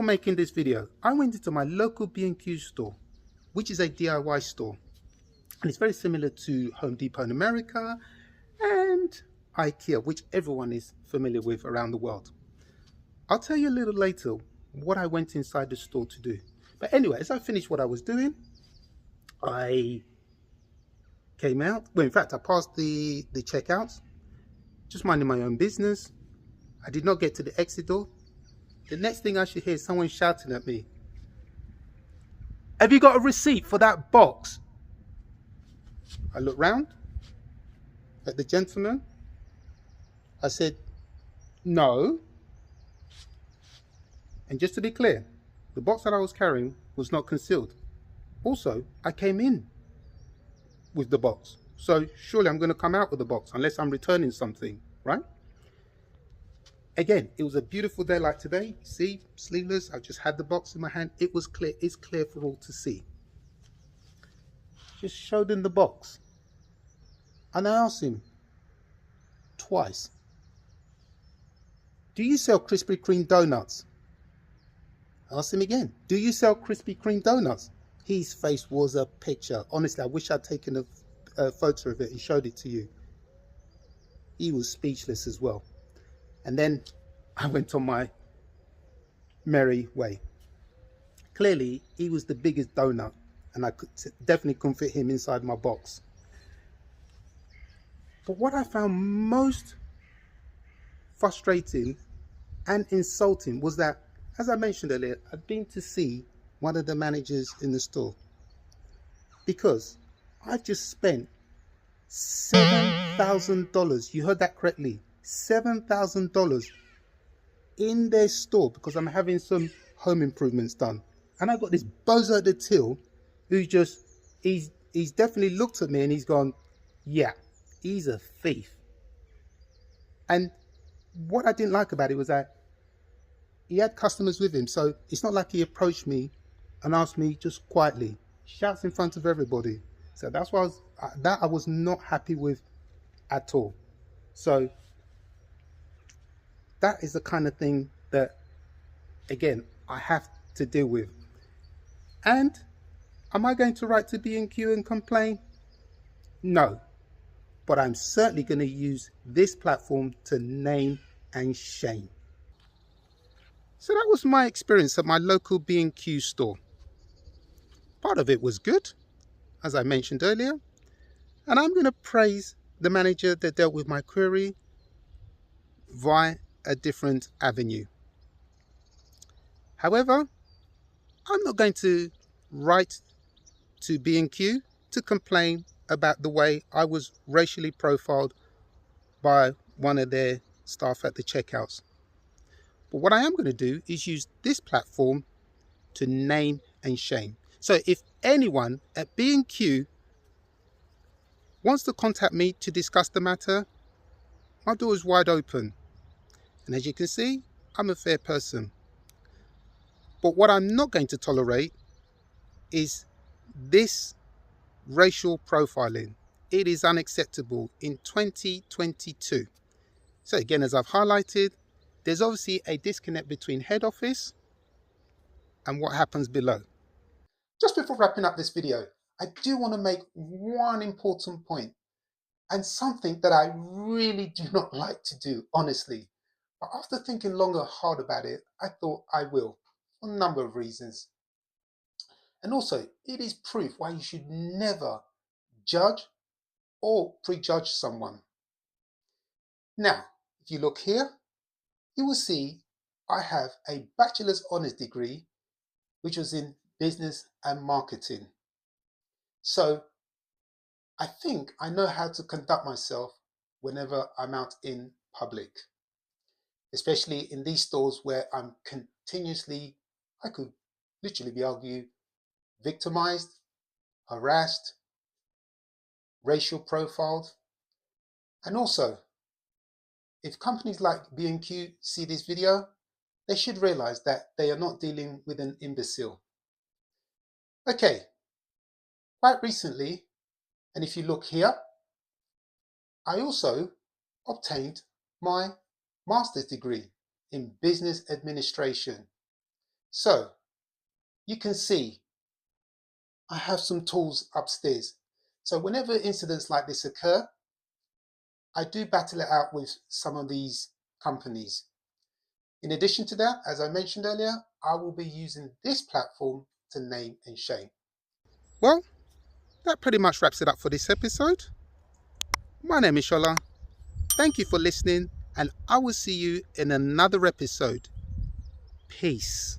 before making this video, I went into my local B&Q store, which is a DIY store. And it's very similar to Home Depot in America and IKEA, which everyone is familiar with around the world. I'll tell you a little later what I went inside the store to do. But anyway, as I finished what I was doing, I came out. Well, in fact, I passed the checkouts, just minding my own business. I did not get to the exit door. The next thing I should hear is someone shouting at me, "Have you got a receipt for that box?" I looked round at the gentleman. I said, "No." And just to be clear, the box that I was carrying was not concealed. Also, I came in with the box. So surely I'm going to come out with the box unless I'm returning something, right? Again, it was a beautiful day like today. See, sleeveless. I just had the box in my hand. It was clear. It's clear for all to see. Just showed him the box. And I asked him twice, "Do you sell Krispy Kreme donuts?" I asked him again, "Do you sell Krispy Kreme donuts?" His face was a picture. Honestly, I wish I'd taken a photo of it and showed it to you. He was speechless as well. And then I went on my merry way. Clearly, he was the biggest donut, and I definitely couldn't fit him inside my box. But what I found most frustrating and insulting was that, as I mentioned earlier, I'd been to see one of the managers in the store because I just spent $7,000. You heard that correctly. $7,000 in their store because I'm having some home improvements done. And I got this bozo at the till who he's definitely looked at me and he's gone, "Yeah, he's a thief." And what I didn't like about it was that he had customers with him. So it's not like he approached me and asked me just quietly. Shouts in front of everybody. So that's what I was not happy with at all. So that is the kind of thing that, again, I have to deal with. And am I going to write to B&Q and complain? No. But I'm certainly going to use this platform to name and shame. So that was my experience at my local B&Q store. Part of it was good, as I mentioned earlier. And I'm going to praise the manager that dealt with my query via a different avenue. However, I'm not going to write to B&Q to complain about the way I was racially profiled by one of their staff at the checkouts. But what I am going to do is use this platform to name and shame. So if anyone at B&Q wants to contact me to discuss the matter, my door is wide open. And as you can see, I'm a fair person. But what I'm not going to tolerate is this racial profiling. It is unacceptable in 2022. So again, as I've highlighted, there's obviously a disconnect between head office and what happens below. Just before wrapping up this video, I do want to make one important point, and something that I really do not like to do, honestly. But after thinking long and hard about it, I thought I will, for a number of reasons. And also, it is proof why you should never judge or prejudge someone. Now, if you look here, you will see I have a bachelor's honours degree, which was in business and marketing. So I think I know how to conduct myself whenever I'm out in public, especially in these stores where I'm continuously, I could literally be argued, victimized, harassed, racial profiled. And also, if companies like B&Q see this video, they should realize that they are not dealing with an imbecile. Okay, quite recently, and if you look here, I also obtained my master's degree in business administration. So you can see I have some tools upstairs. So whenever incidents like this occur, I do battle it out with some of these companies. In addition to that, as I mentioned earlier, I will be using this platform to name and shame. Well, that pretty much wraps it up for this episode. My name is Shola. Thank you for listening, and I will see you in another episode. Peace.